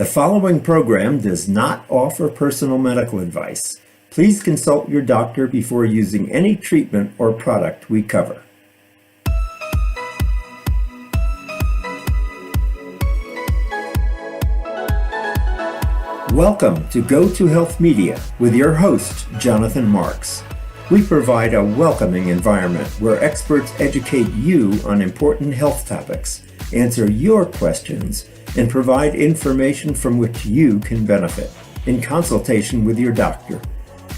The following program does not offer personal medical advice. Please consult your doctor before using any treatment or product we cover. Welcome to Go to Health Media with your host, Jonathan Marks. We provide a welcoming environment where experts educate you on important health topics, answer your questions, and provide information from which you can benefit in consultation with your doctor.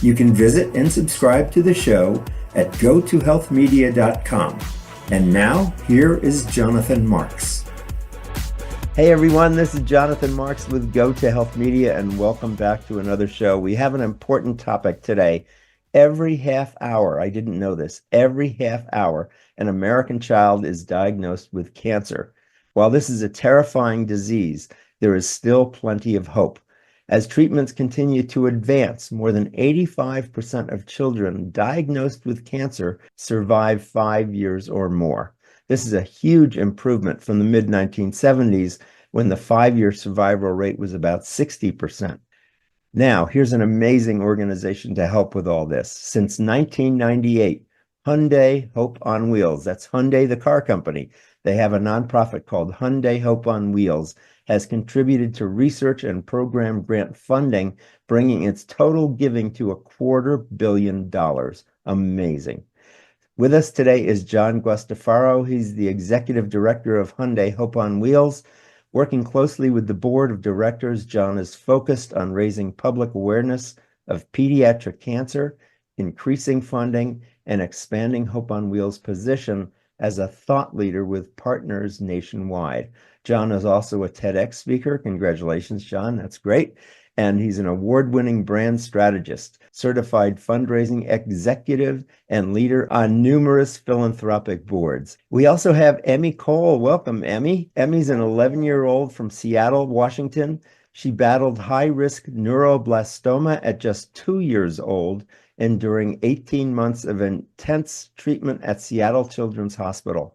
You can visit and subscribe to the show at gotohealthmedia.com. And now, here is Jonathan Marks. Hey everyone, this is Jonathan Marks with Go to Health Media, and welcome back to another show. We have an important topic today. Every half hour, I didn't know this, every half hour, an American child is diagnosed with cancer. While this is a terrifying disease, there is still plenty of hope. As treatments continue to advance, more than 85% of children diagnosed with cancer survive 5 years or more. This is a huge improvement from the mid-1970s when the 5-year survival rate was about 60%. Now, here's an amazing organization to help with all this. Since 1998, Hyundai Hope on Wheels, that's Hyundai the car company, they have a nonprofit called Hyundai Hope on Wheels, has contributed to research and program grant funding, bringing its total giving to $250 million. Amazing. With us today is John Guastaferro. He's the Executive Director of Hyundai Hope on Wheels. Working closely with the Board of Directors, John is focused on raising public awareness of pediatric cancer, increasing funding, and expanding Hope on Wheels' position as a thought leader with partners nationwide. John is also a TEDx speaker. Congratulations, John. That's great. And he's an award-winning brand strategist, certified fundraising executive, and leader on numerous philanthropic boards. We also have Emmy Cole. Welcome, Emmy. Emmy's an 11-year-old from Seattle, Washington. She battled high-risk neuroblastoma at just 2 years old, enduring 18 months of intense treatment at Seattle Children's Hospital.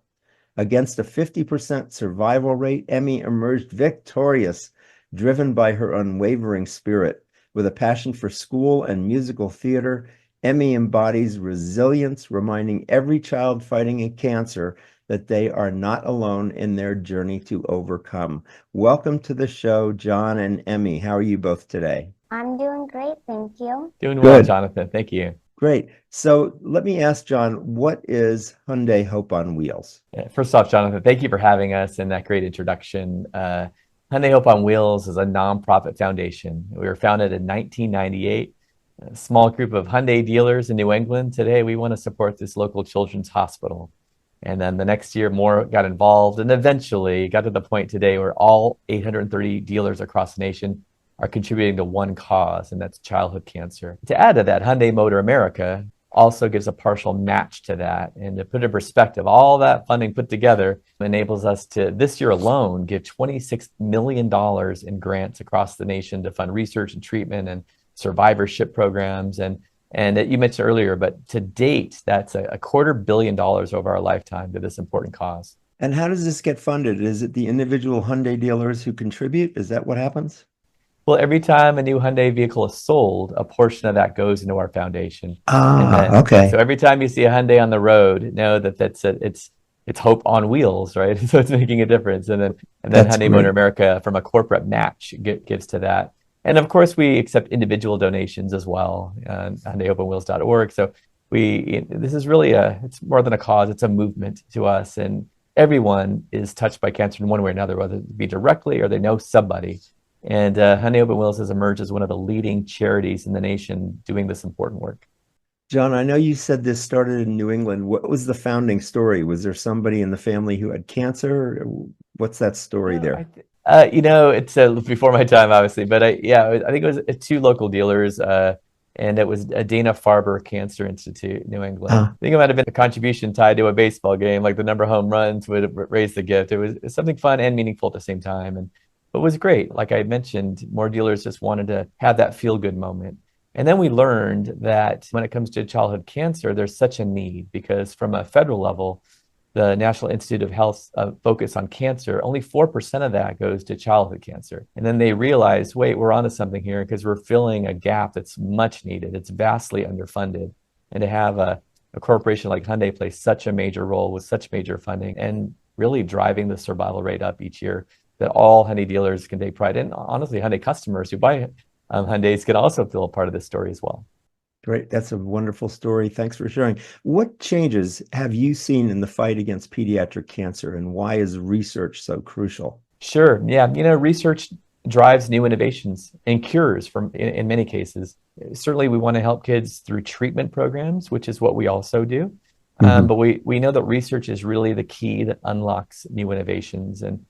Against a 50% survival rate, Emmy emerged victorious, driven by her unwavering spirit. With a passion for school and musical theater, Emmy embodies resilience, reminding every child fighting cancer that they are not alone in their journey to overcome. Welcome to the show, John and Emmy. How are you both today? I'm doing great, thank you. Doing well, Jonathan. Thank you. Great. So let me ask John, what is Hyundai Hope on Wheels? First off, Jonathan, thank you for having us and that great introduction. Hyundai Hope on Wheels is a nonprofit foundation. We were founded in 1998. A small group of Hyundai dealers in New England. Today, we want to support this local children's hospital. And then the next year, more got involved, and eventually got to the point today where all 830 dealers across the nation are contributing to one cause, and that's childhood cancer. To add to that, Hyundai Motor America also gives a partial match to that. And to put it in perspective, all that funding put together enables us to, this year alone, give $26 million in grants across the nation to fund research and treatment and survivorship programs. And you mentioned earlier, but to date, that's $250 million over our lifetime to this important cause. And how does this get funded? Is it the individual Hyundai dealers who contribute? Is that what happens? Well, every time a new Hyundai vehicle is sold, a portion of that goes into our foundation. Okay. So every time you see a Hyundai on the road, know that it's Hope on Wheels, right? So it's making a difference. And then Hyundai Motor America, from a corporate match, gives to that. And of course, we accept individual donations as well on HyundaiHopeOnWheels.org. So this is really it's more than a cause; it's a movement to us, and everyone is touched by cancer in one way or another, whether it be directly or they know somebody. And Hyundai Hope On Wheels has emerged as one of the leading charities in the nation doing this important work. John, I know you said this started in New England. What was the founding story? Was there somebody in the family who had cancer? What's that story there? It's before my time, obviously, but I think it was two local dealers, and it was a Dana-Farber Cancer Institute, New England. I think it might have been a contribution tied to a baseball game, like the number of home runs would raise the gift. It was something fun and meaningful at the same time. And it was great. Like I mentioned, more dealers just wanted to have that feel-good moment. And then we learned that when it comes to childhood cancer, there's such a need because from a federal level, the National Institute of Health's focus on cancer, only 4% of that goes to childhood cancer. And then they realized, wait, we're onto something here because we're filling a gap that's much needed. It's vastly underfunded. And to have a corporation like Hyundai play such a major role with such major funding and really driving the survival rate up each year, that all Hyundai dealers can take pride in. Honestly, Hyundai customers who buy Hyundais can also feel a part of this story as well. Great. That's a wonderful story. Thanks for sharing. What changes have you seen in the fight against pediatric cancer, and why is research so crucial? Sure. Yeah. Research drives new innovations and cures in many cases. Certainly, we want to help kids through treatment programs, which is what we also do. But we know that research is really the key that unlocks new innovations. And,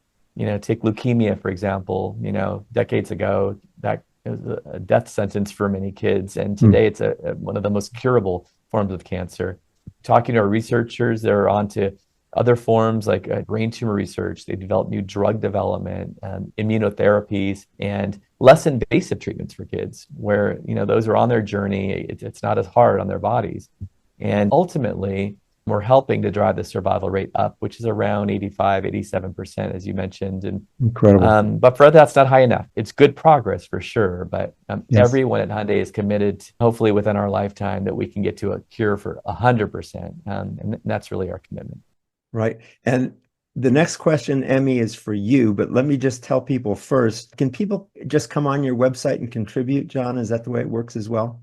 take leukemia, for example, decades ago, that was a death sentence for many kids. And today it's one of the most curable forms of cancer. Talking to our researchers, they're on to other forms like brain tumor research. They develop new drug development, immunotherapies, and less invasive treatments for kids where, those are on their journey. It's not as hard on their bodies. And ultimately, we're helping to drive the survival rate up, which is around 85, 87%, as you mentioned. And incredible. But for that's not high enough. It's good progress for sure. But Yes. Everyone at Hyundai is committed, hopefully within our lifetime, that we can get to a cure for 100%. And that's really our commitment. Right. And the next question, Emmy, is for you, but let me just tell people first, can people just come on your website and contribute, John? Is that the way it works as well?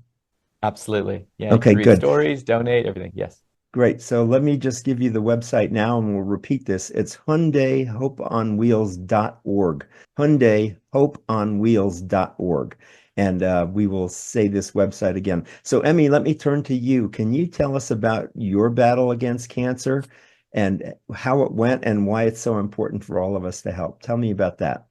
Absolutely. Yeah. Okay, you can read good. stories, donate, everything. Yes. Great. So let me just give you the website now, and we'll repeat this. It's HyundaiHopeOnWheels.org. HyundaiHopeOnWheels.org. And we will say this website again. So, Emmy, let me turn to you. Can you tell us about your battle against cancer and how it went and why it's so important for all of us to help? Tell me about that.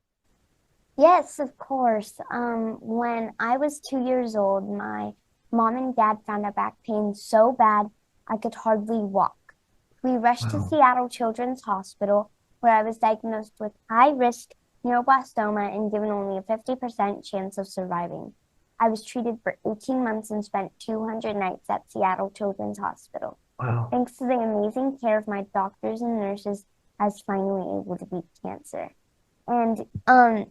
Yes, of course. When I was 2 years old, my mom and dad found a back pain so bad I could hardly walk. We rushed to Wow. Seattle Children's Hospital, where I was diagnosed with high-risk neuroblastoma and given only a 50% chance of surviving. I was treated for 18 months and spent 200 nights at Seattle Children's Hospital. Wow. Thanks to the amazing care of my doctors and nurses, I was finally able to beat cancer. And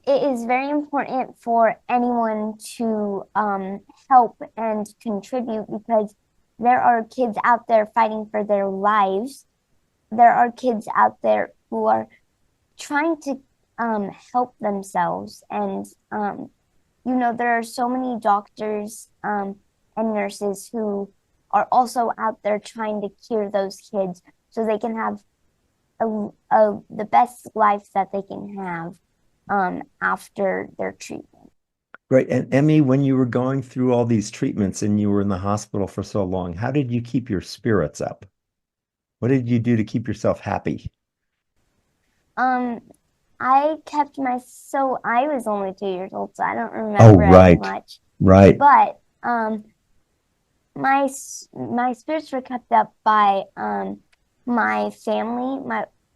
it is very important for anyone to help and contribute, because there are kids out there fighting for their lives. There are kids out there who are trying to help themselves. And, there are so many doctors and nurses who are also out there trying to cure those kids so they can have the best life that they can have after their treatment. Great. And Emmy, when you were going through all these treatments and you were in the hospital for so long, how did you keep your spirits up? What did you do to keep yourself happy? I was only 2 years old, so I don't Oh, remember as right. much. Right. But my spirits were kept up by my family.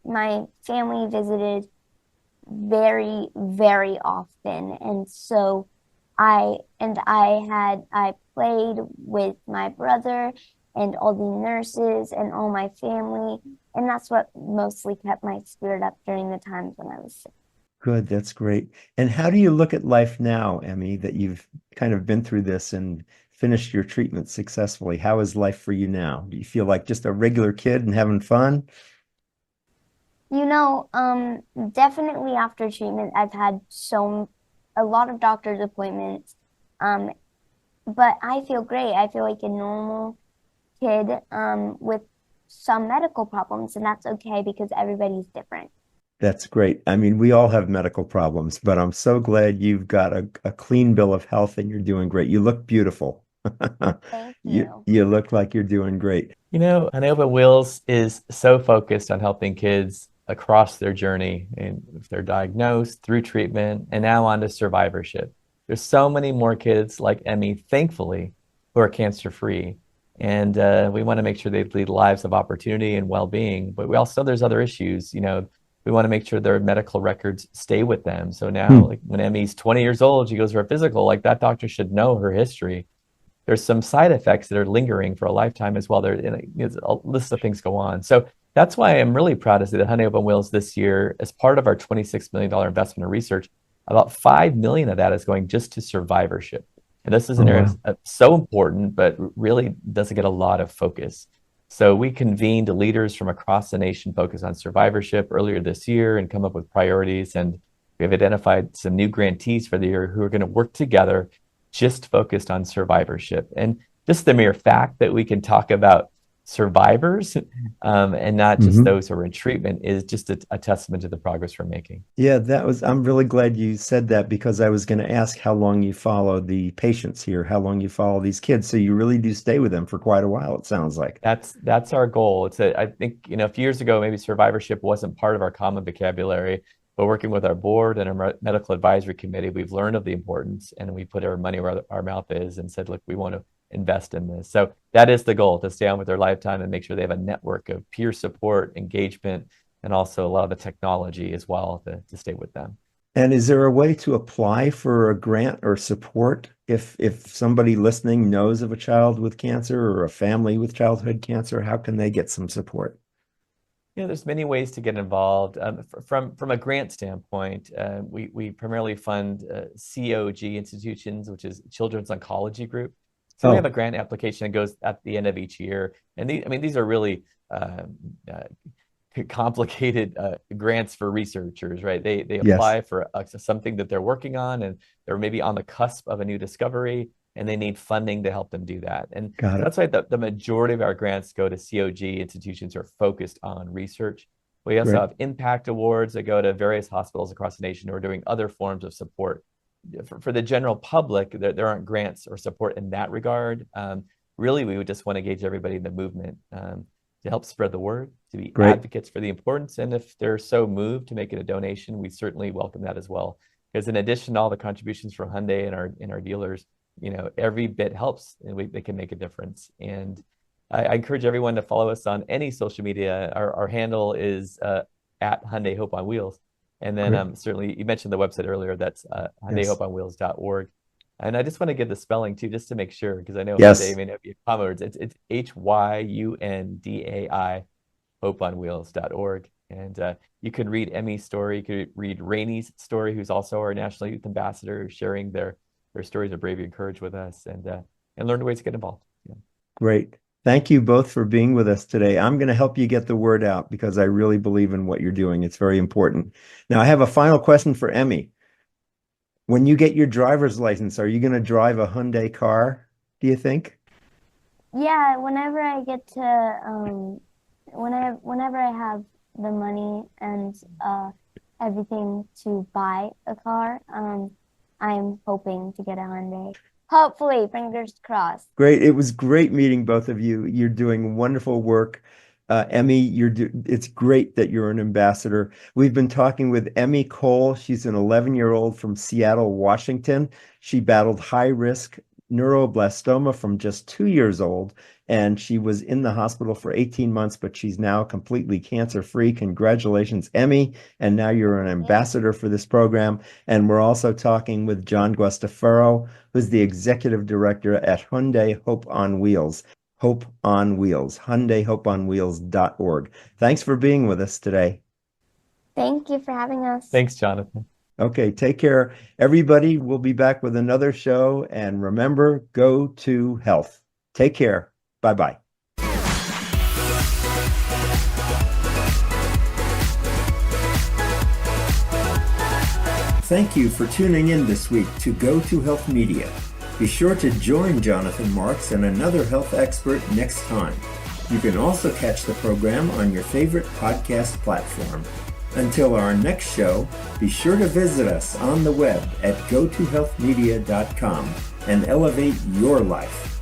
My family visited very, very often, and so I played with my brother and all the nurses and all my family, and that's what mostly kept my spirit up during the times when I was sick. Good. That's great. And how do you look at life now, Emmy, that you've kind of been through this and finished your treatment successfully? How is life for you now? Do you feel like just a regular kid and having fun? Definitely after treatment, I've had a lot of doctor's appointments. But I feel great. I feel like a normal kid with some medical problems, and that's okay because everybody's different. That's great. I mean, we all have medical problems, but I'm so glad you've got a clean bill of health and you're doing great. You look beautiful. Thank You you. you look like you're doing great. Hyundai Hope On Wheels is so focused on helping kids across their journey, and if they're diagnosed through treatment and now on to survivorship. There's so many more kids like Emmy, thankfully, who are cancer-free. And we want to make sure they lead lives of opportunity and well-being. But there's other issues. We want to make sure their medical records stay with them. So now, like when Emmy's 20 years old, she goes for a physical, like that doctor should know her history. There's some side effects that are lingering for a lifetime as well. A list of things go on. So that's why I'm really proud to say that Hyundai Hope on Wheels this year, as part of our $26 million investment in research, about 5 million of that is going just to survivorship. And this is an area so important, but really doesn't get a lot of focus. So we convened leaders from across the nation focused on survivorship earlier this year and come up with priorities. And we've identified some new grantees for the year who are going to work together just focused on survivorship. And just the mere fact that we can talk about survivors and not just those who are in treatment is just a testament to the progress we're making. Yeah, I'm really glad you said that, because I was going to ask how long you follow the patients here, how long you follow these kids. So you really do stay with them for quite a while, it sounds like. That's our goal. I think, a few years ago, maybe survivorship wasn't part of our common vocabulary, but working with our board and our medical advisory committee, we've learned of the importance, and we put our money where our mouth is and said, look, we want to invest in this. So that is the goal, to stay on with their lifetime and make sure they have a network of peer support, engagement, and also a lot of the technology as well to stay with them. And is there a way to apply for a grant or support if somebody listening knows of a child with cancer or a family with childhood cancer? How can they get some support? There's many ways to get involved. From a grant standpoint, we primarily fund COG institutions, which is Children's Oncology Group. So we have a grant application that goes at the end of each year. And these are really complicated grants for researchers, right? They apply for something that they're working on, and they're maybe on the cusp of a new discovery, and they need funding to help them do that. And that's why the majority of our grants go to COG institutions who are focused on research. We also have impact awards that go to various hospitals across the nation who are doing other forms of support. For the general public, there aren't grants or support in that regard. Really, we would just want to engage everybody in the movement to help spread the word, to be advocates for the importance. And if they're so moved to make it a donation, we certainly welcome that as well. Because in addition to all the contributions from Hyundai and our dealers, every bit helps, and they can make a difference. And I encourage everyone to follow us on any social media. Our handle is at Hyundai Hope on Wheels. And then certainly, you mentioned the website earlier. That's HyundaiHopeOnWheels.org. And I just want to give the spelling too, just to make sure, because I know Hyundai may not be common words. It's HYUNDAI, HopeOnWheels.org. And you can read Emmy's story. You could read Rainey's story, who's also our National Youth Ambassador, sharing their stories of bravery and courage with us, and learn ways to get involved. Great. Thank you both for being with us today. I'm going to help you get the word out, because I really believe in what you're doing. It's very important. Now, I have a final question for Emmy. When you get your driver's license, are you going to drive a Hyundai car, do you think? Yeah, whenever I get to, whenever I have the money and everything to buy a car, I'm hoping to get a Hyundai. Hopefully, fingers crossed. Great. It was great meeting both of you. You're doing wonderful work. Emmy, it's great that you're an ambassador. We've been talking with Emmy Cole. She's an 11-year-old from Seattle, Washington. She battled high-risk neuroblastoma from just 2 years old, and she was in the hospital for 18 months, but she's now completely cancer-free. Congratulations, Emmy. And now you're an ambassador for this program. And we're also talking with John Guastaferro, who's the executive director at Hyundai Hope on Wheels. Hope on Wheels, HyundaiHopeOnWheels.org. Thanks for being with us today. Thank you for having us. Thanks, Jonathan. Okay, take care. Everybody, we'll be back with another show. And remember, go to health. Take care. Bye-bye. Thank you for tuning in this week to Go to Health Media. Be sure to join Jonathan Marks and another health expert next time. You can also catch the program on your favorite podcast platform. Until our next show, be sure to visit us on the web at gotohealthmedia.com and elevate your life.